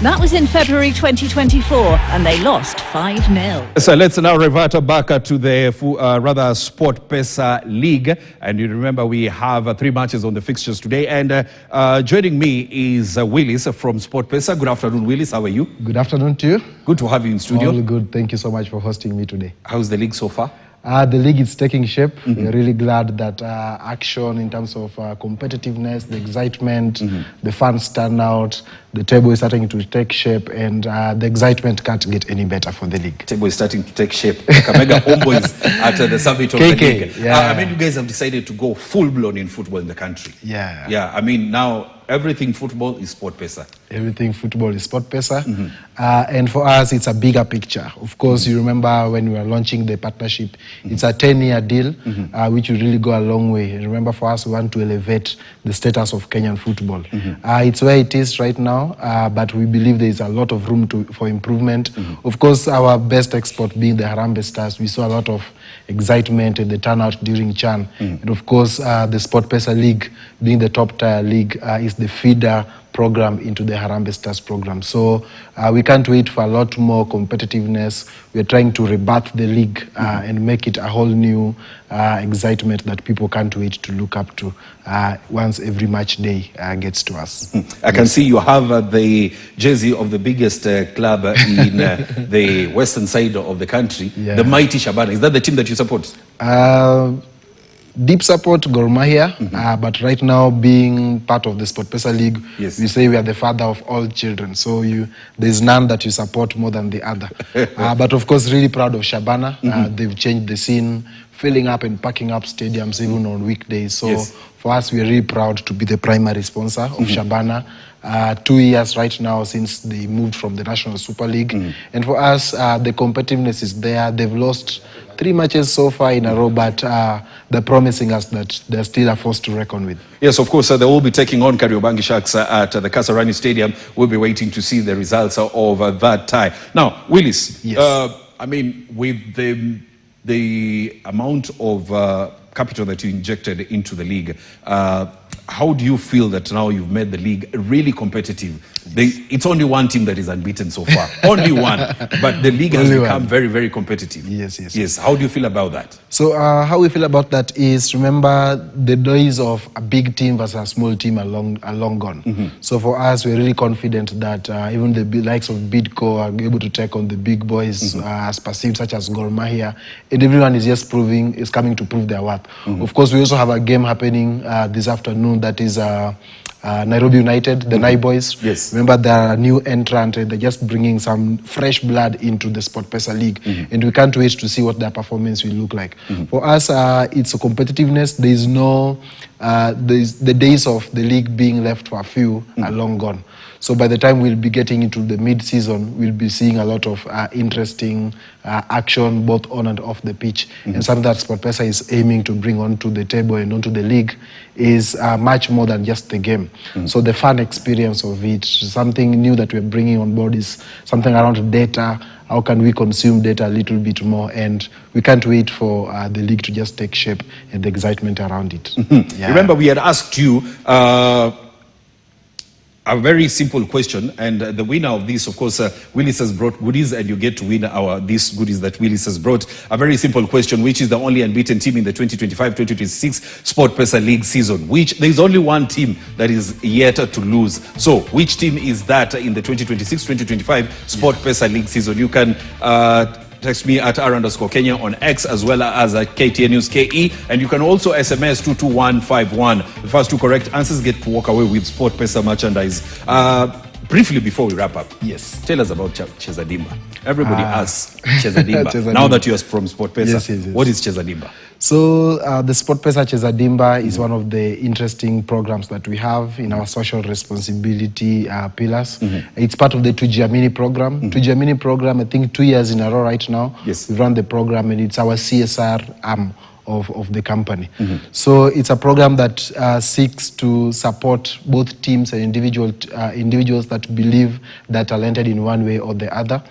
That was in February 2024, and they lost 5-0. So let's now revert back to the Sportpesa League. And you remember we have 3 matches on the fixtures today. And joining me is Willis from Sportpesa. Good afternoon, Willis. How are you? Good afternoon to you. Good to have you in studio. All good. Thank you so much for hosting me today. How's the league so far? The league is taking shape. We're really glad that action in terms of competitiveness, the excitement, the fans turnout, the table is starting to take shape, and the excitement can't get any better for the league. Table is starting to take shape. Kakamega Homeboys at the summit of the league. Yeah. I mean, you guys have decided to go full-blown in football in the country. Yeah. Yeah, I mean, now everything football is Sportpesa. Everything football is Sportpesa. And for us, it's a bigger picture. Of course, you remember when we were launching the partnership, it's a 10-year deal, which will really go a long way. Remember, for us, we want to elevate the status of Kenyan football. It's where it is right now, but we believe there is a lot of room for improvement. Of course, our best export being the Harambee Stars. We saw a lot of excitement and the turnout during CHAN. And of course, the Sportpesa League, being the top-tier league, is the feeder program into the Harambee Stars program. So we can't wait for a lot more competitiveness. We're trying to rebirth the league and make it a whole new excitement that people can't wait to look up to once every match day gets to us. I can see you have the jersey of the biggest club in the western side of the country, the mighty Shabana. Is that the team that you support? Deep support Gor Mahia, but right now being part of the Sportpesa League, we say we are the father of all children. So there's none that you support more than the other. But of course, really proud of Shabana. They've changed the scene, filling up and packing up stadiums even on weekdays. So for us, we are really proud to be the primary sponsor of Shabana. 2 years right now since they moved from the National Super League. And for us, the competitiveness is there. They've lost 3 matches so far in a row, but they're promising us that they're still a force to reckon with. Yes, of course, they will be taking on Kariobangi Sharks at the Kasarani Stadium. We'll be waiting to see the results of that tie. Now, Willis, I mean, with the amount of capital that you injected into the league, how do you feel that now you've made the league really competitive? It's only one team that is unbeaten so far. Only one. But the league has become very, very competitive. Yes. How do you feel about that? So how we feel about that is, remember, the days of a big team versus a small team are long gone. So for us, we're really confident that even the likes of Bidco are able to take on the big boys as perceived, such as Gor Mahia. And everyone is just coming to prove their worth. Of course, we also have a game happening this afternoon that is Nairobi United, the Nai Boys. Remember, they're a new entrant. They're just bringing some fresh blood into the Sportpesa League. And we can't wait to see what their performance will look like. For us, it's a competitiveness. There's no... the days of the league being left for a few are long gone. So by the time we'll be getting into the mid-season, we'll be seeing a lot of interesting action both on and off the pitch. And something that Sportpesa is aiming to bring onto the table and onto the league is much more than just the game. So the fun experience of it, something new that we're bringing on board is something around data. How can we consume data a little bit more? And we can't wait for the league to just take shape and the excitement around it. Remember, we had asked you a very simple question, and the winner of this, of course, Willis has brought goodies, and you get to win these goodies that Willis has brought. A very simple question: which is the only unbeaten team in the 2025-2026 Sportpesa League season? There's only one team that is yet to lose. So, which team is that in the 2026-2025 Sportpesa League season? You can text me at r_Kenya on X, as well as at KTN News KE, and you can also SMS 22151. The first 2 correct answers get to walk away with Sportpesa merchandise. Briefly before we wrap up, tell us about Chezadimba. Everybody asks Chezadimba. Now that you're from Sportpesa, what is Chezadimba? So the Sportpesa Chezadimba is one of the interesting programs that we have in our social responsibility pillars. It's part of the Tujiamini program. Tujiamini program, I think 2 years in a row right now. We've run the program, and it's our CSR arm of the company. So it's a program that seeks to support both teams and individuals that believe they're talented in one way or the other.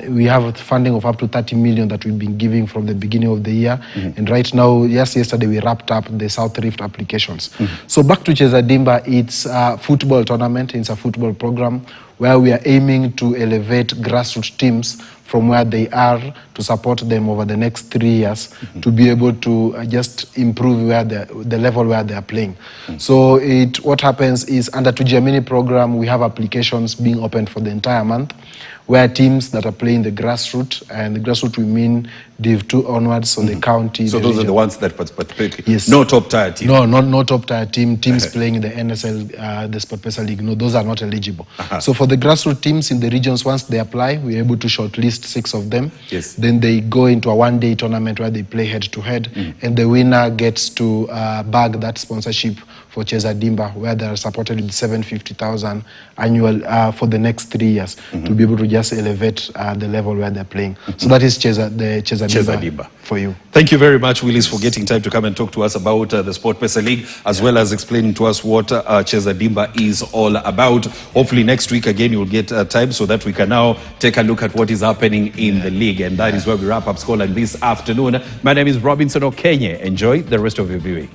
We have funding of up to 30 million that we've been giving from the beginning of the year. And right now, yesterday we wrapped up the South Rift applications. So back to Chezadimba, it's a football tournament. It's a football program where we are aiming to elevate grassroots teams from where they are to support them over the next 3 years to be able to just improve the level where they are playing. So what happens is under Tujiamini program, we have applications being opened for the entire month where teams that are playing the grassroots, and the grassroots we mean Div 2 onwards, so the county. So the those region. are the ones that participate? Yes. No top tier team? No, not top tier team. Teams playing in the NSL, the Sportpesa League. No, those are not eligible. So for the grassroots teams in the regions, once they apply, we're able to shortlist 6 of them. Yes. Then they go into a one-day tournament where they play head-to-head, and the winner gets to bag that sponsorship for Cheza Dimba, where they are supported with 750,000 annual for the next 3 years to be able to just elevate the level where they're playing. So that is Cheza Dimba for you. Thank you very much, Willis, for getting time to come and talk to us about the Sportpesa League, as well as explaining to us what Cheza Dimba is all about. Hopefully next week again you'll get time so that we can now take a look at what is happening in the league. And that is where we wrap up Scotland this afternoon. My name is Robinson Okenye. Enjoy the rest of your viewing.